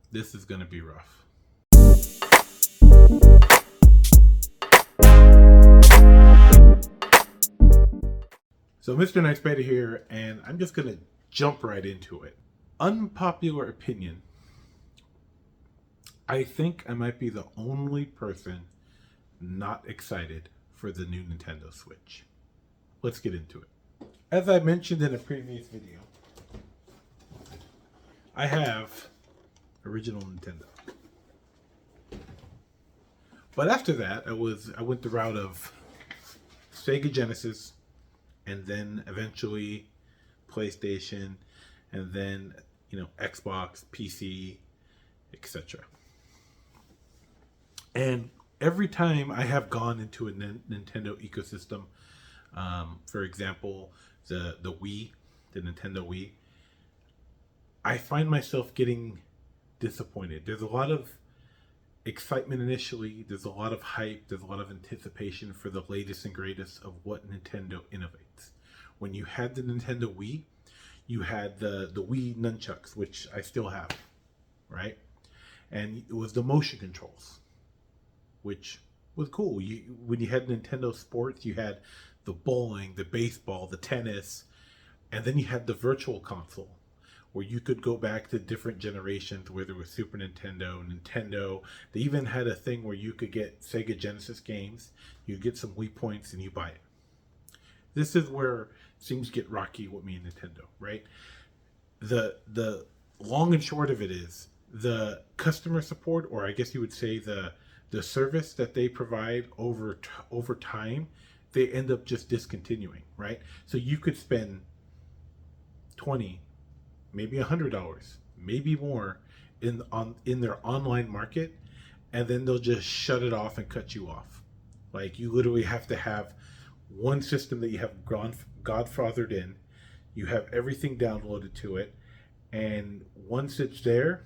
This is going to be rough. So Mr. Nightspyder here, and I'm just going to jump right into it. Unpopular opinion. I think I might be the only person not excited for the new Nintendo Switch. Let's get into it. As I mentioned in a previous video, I have original Nintendo. But after that, I went the route of Sega Genesis, and then eventually PlayStation, and then Xbox, PC, etc. And every time I have gone into a Nintendo ecosystem, for example, the Wii, the Nintendo Wii, I find myself getting disappointed. There's a lot of excitement initially, there's a lot of hype, there's a lot of anticipation for the latest and greatest of what Nintendo innovates. When you had the Nintendo Wii, you had the Wii nunchucks, which I still have, right? And it was the motion controls, which was cool. When you had Nintendo Sports, you had the bowling, the baseball, the tennis, and then you had the virtual console, where you could go back to different generations, whether it was Super Nintendo, Nintendo. They even had a thing where you could get Sega Genesis games, you get some Wii points, and you buy it. This is where things get rocky with me and Nintendo, right? The long and short of it is the customer support, or I guess you would say the service that they provide over time, they end up just discontinuing, right? So you could spend 20, maybe $100, maybe more in their online market, and then they'll just shut it off and cut you off. Like, you literally have to have one system that you have godfathered in. You have everything downloaded to it, and once it's there,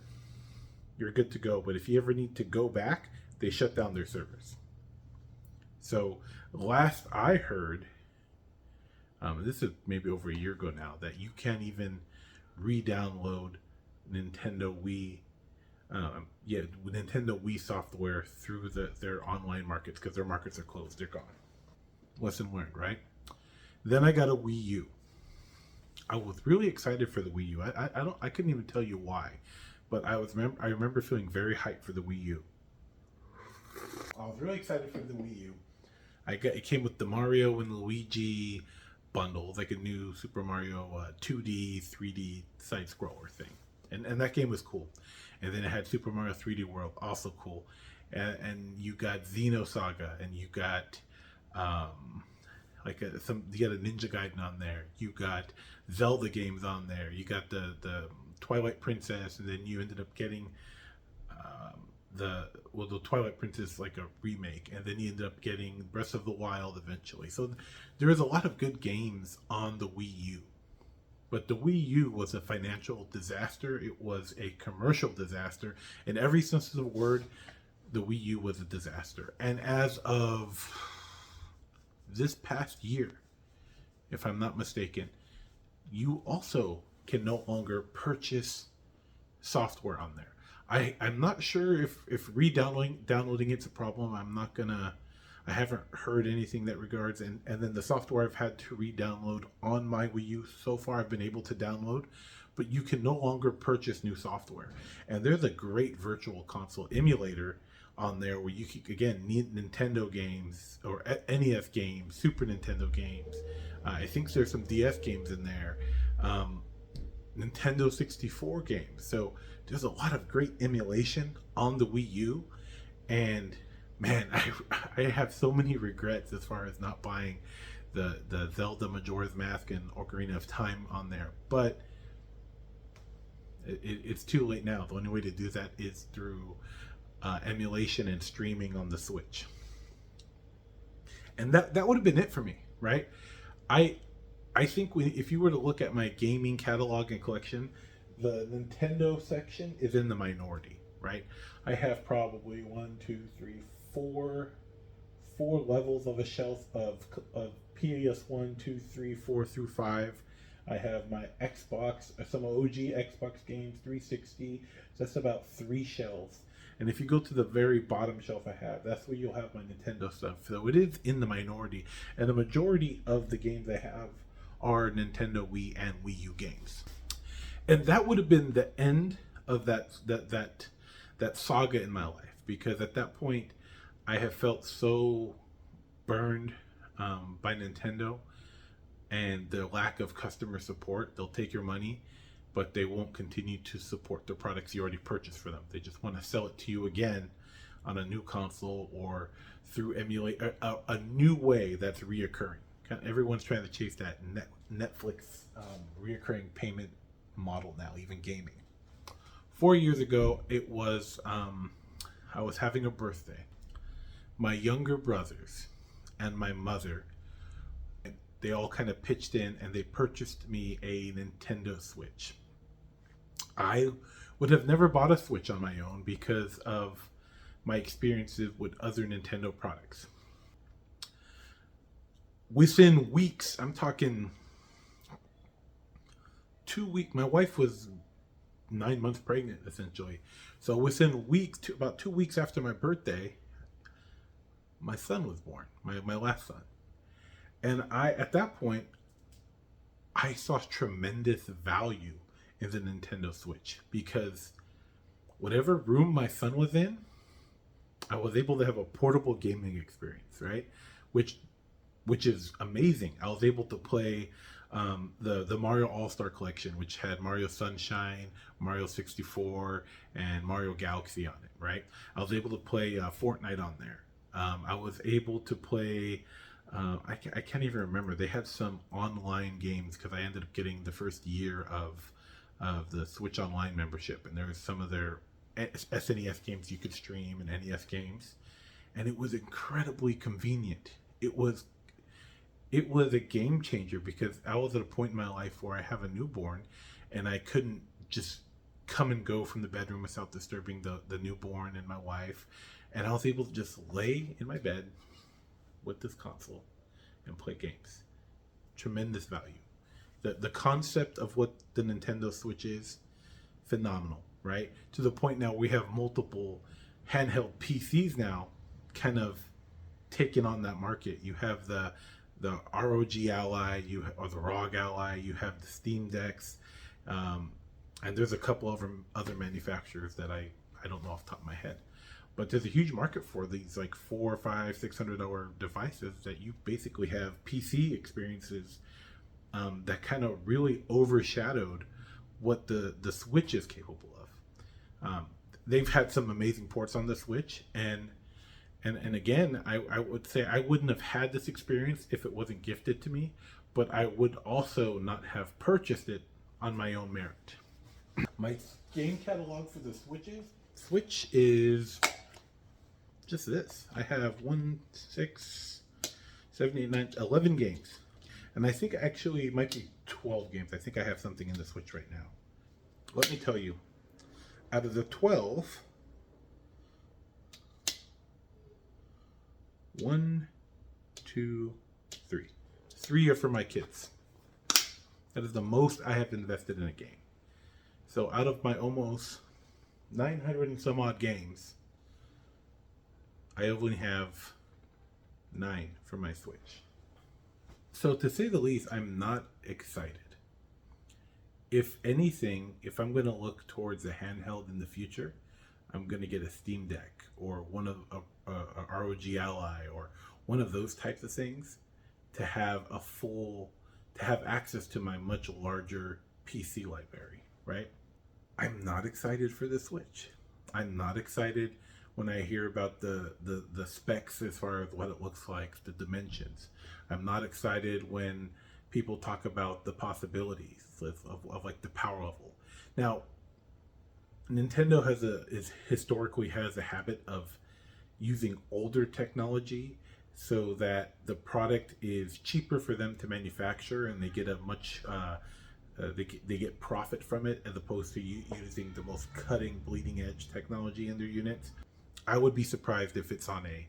you're good to go. But if you ever need to go back, they shut down their servers. So last I heard, this is maybe over a year ago now, that you can't even re-download Nintendo Wii, Nintendo Wii software through their online markets, because their markets are closed. They're gone. Lesson learned, right? Then I got a Wii U. I was really excited for the Wii U. I couldn't even tell you why, but I remember feeling very hyped for the Wii U. I was really excited for the Wii U. It came with the Mario and Luigi bundles, like a new Super Mario 2D, 3D side scroller thing, and that game was cool. And then it had Super Mario 3D World, also cool. And you got Xenosaga, and you got you got a Ninja Gaiden on there. You got Zelda games on there. You got the Twilight Princess, and then you ended up getting the Twilight Princess, like a remake, and then you ended up getting Breath of the Wild eventually. So there is a lot of good games on the Wii U. But the Wii U was a financial disaster. It was a commercial disaster. In every sense of the word, the Wii U was a disaster. And as of this past year, if I'm not mistaken, you also can no longer purchase software on there. I'm not sure if downloading it's a problem. I haven't heard anything that regards, and then the software I've had to re-download on my Wii U so far I've been able to download, but you can no longer purchase new software. And there's a great virtual console emulator on there where you can, again, need Nintendo games or NES games, Super Nintendo games. I think there's some DS games in there. Nintendo 64 games. So there's a lot of great emulation on the Wii U, and man, I have so many regrets as far as not buying the Zelda Majora's Mask and Ocarina of Time on there. But it's too late now. The only way to do that is through emulation and streaming on the Switch. And that would have been it for me, right? I think if you were to look at my gaming catalog and collection, the Nintendo section is in the minority, right? I have probably four levels of a shelf of PS 1, 2, 3, 4 through 5. I have my Xbox, some OG Xbox games, 360. That's about 3 shelves. And if you go to the very bottom shelf I have, that's where you'll have my Nintendo stuff. So it is in the minority. And the majority of the games I have are Nintendo Wii and Wii U games. And that would have been the end of that saga in my life, because at that point I have felt so burned by Nintendo and their lack of customer support. They'll take your money, but they won't continue to support the products you already purchased for them. They just want to sell it to you again on a new console or through emulate a new way that's reoccurring. Everyone's trying to chase that Netflix reoccurring payment model now, even gaming. 4 years ago, it was I was having a birthday. My younger brothers and my mother, they all kind of pitched in and they purchased me a Nintendo Switch. I would have never bought a Switch on my own because of my experiences with other Nintendo products. Within weeks, I'm talking 2 weeks, my wife was 9 months pregnant essentially. So within weeks, about 2 weeks after my birthday, my son was born, my last son. And at that point, I saw tremendous value in the Nintendo Switch because whatever room my son was in, I was able to have a portable gaming experience, right? Which is amazing. I was able to play the Mario All-Star Collection, which had Mario Sunshine, Mario 64, and Mario Galaxy on it, right? I was able to play Fortnite on there. I was able to play, I can't even remember. They had some online games because I ended up getting the first year of the Switch Online membership, and there was some of their SNES games you could stream and NES games, and it was incredibly convenient. It was a game changer because I was at a point in my life where I have a newborn and I couldn't just come and go from the bedroom without disturbing the newborn and my wife. And I was able to just lay in my bed with this console and play games. Tremendous value. The concept of what the Nintendo Switch is, phenomenal, right? To the point now we have multiple handheld PCs now kind of taking on that market. You have the ROG Ally, or the ROG Ally, you have the Steam Decks, and there's a couple of other manufacturers that I don't know off the top of my head. But there's a huge market for these like $400, $500, $600 devices that you basically have PC experiences that kind of really overshadowed what the Switch is capable of. They've had some amazing ports on the Switch, and again, I would say I wouldn't have had this experience if it wasn't gifted to me, but I would also not have purchased it on my own merit. My game catalog for the Switch is just this. I have 1, 6, 7, 8, 9, 11 games. And I think actually it might be 12 games. I think I have something in the Switch right now. Let me tell you, out of the 12, 1, 2, 3. 3 are for my kids. That is the most I have invested in a game. So out of my almost 900 and some odd games, I only have 9 for my Switch. So to say the least, I'm not excited. If anything, if I'm going to look towards a handheld in the future, I'm going to get a Steam Deck or one of a ROG Ally or one of those types of things to have access to my much larger PC library, right? I'm not excited for the Switch. I'm not excited when I hear about the specs as far as what it looks like, the dimensions. I'm not excited when people talk about the possibilities of like the power level. Now, Nintendo historically has a habit of using older technology so that the product is cheaper for them to manufacture and they get a much they get profit from it as opposed to using the most cutting, bleeding edge technology in their units. I would be surprised if it's on a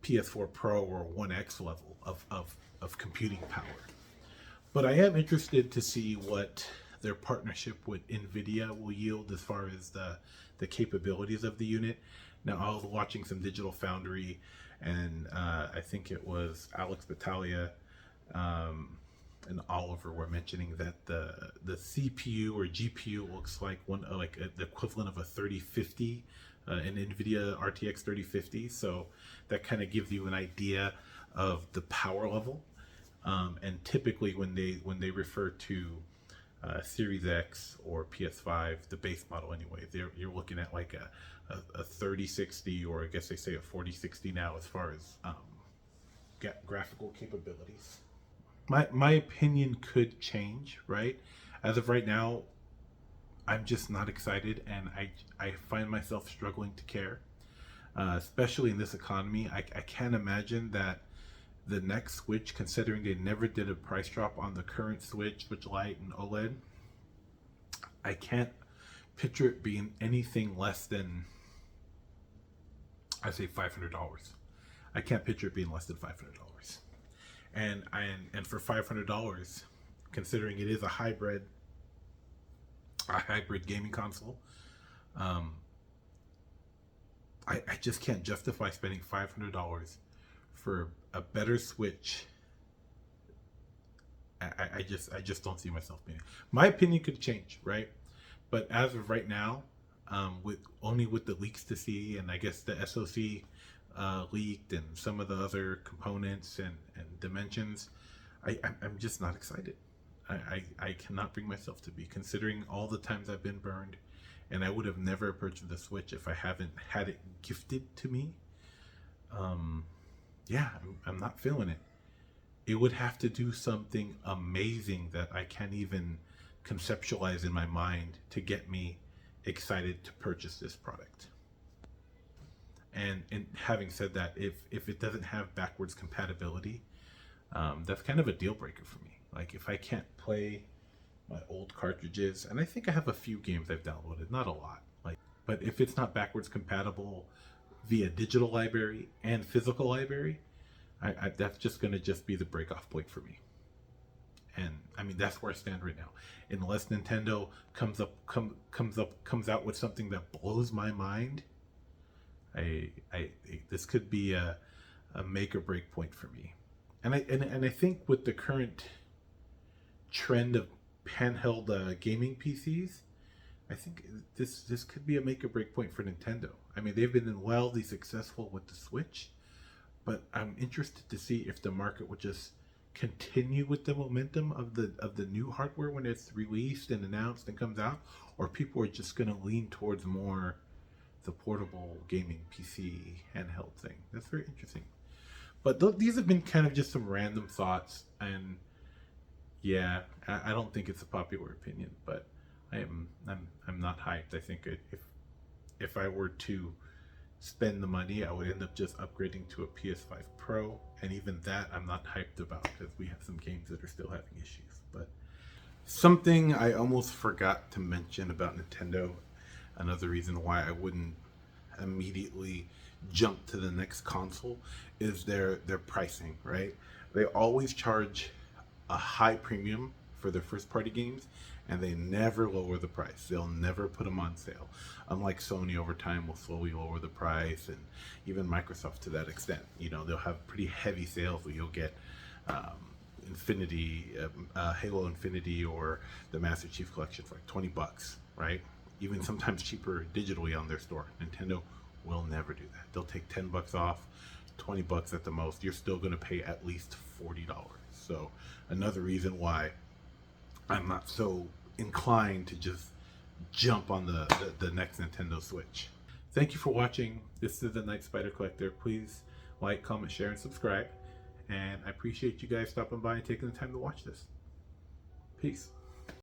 PS4 Pro or 1X level of computing power. But I am interested to see what their partnership with Nvidia will yield as far as the capabilities of the unit. Now, I was watching some Digital Foundry, and I think it was Alex Battaglia and Oliver were mentioning that the CPU or GPU looks like the equivalent of a 3050, an NVIDIA RTX 3050. So that kind of gives you an idea of the power level. And typically, when they refer to Series X or PS5, the base model anyway, you're looking at like a 3060, or I guess they say a 4060 now as far as graphical capabilities. My opinion could change, right? As of right now, I'm just not excited, and I find myself struggling to care, especially in this economy. I can't imagine that the next Switch, considering they never did a price drop on the current Switch Lite and OLED, I can't picture it being anything less than, I say, $500. I can't picture it being less than $500. And for $500, considering it is a hybrid gaming console, I just can't justify spending $500 for a better Switch. I just don't see myself being. My opinion could change, right? But as of right now, with the leaks to see, and I guess the SoC leaked, and some of the other components and dimensions, I'm just not excited. I cannot bring myself to be, considering all the times I've been burned, and I would have never purchased the Switch if I haven't had it gifted to me. Yeah, I'm not feeling it. It would have to do something amazing that I can't even conceptualize in my mind to get me excited to purchase this product. And having said that, if it doesn't have backwards compatibility, that's kind of a deal breaker for me. Like, if I can't play my old cartridges, and I think I have a few games I've downloaded, not a lot, but if it's not backwards compatible via digital library and physical library, that's just going to just be the break off point for me. And I mean, that's where I stand right now. Unless Nintendo comes out with something that blows my mind, this could be a make or break point for me. And I think with the current trend of handheld gaming PCs, I think this could be a make or break point for Nintendo. I mean, they've been wildly successful with the Switch, but I'm interested to see if the market would just continue with the momentum of the new hardware when it's released and announced and comes out, or people are just going to lean towards more the portable gaming PC handheld thing. That's very interesting. But these have been kind of just some random thoughts, and yeah, I don't think it's a popular opinion, but I'm not hyped. I think if I were to spend the money, I would end up just upgrading to a PS5 Pro, and even that I'm not hyped about because we have some games that are still having issues. But something I almost forgot to mention about Nintendo, another reason why I wouldn't immediately jump to the next console, is their pricing, right? They always charge a high premium for their first party games, and they never lower the price. They'll never put them on sale. Unlike Sony, over time will slowly lower the price, and even Microsoft to that extent. You know, they'll have pretty heavy sales where you'll get Halo Infinity or the Master Chief Collection for like $20, right? Even sometimes cheaper digitally on their store. Nintendo will never do that. They'll take $10 off, $20 at the most. You're still going to pay at least $40. So another reason why I'm not so inclined to just jump on the next Nintendo Switch. Thank you for watching. This is the Nightspyder Collector. Please like, comment, share, and subscribe. And I appreciate you guys stopping by and taking the time to watch this. Peace.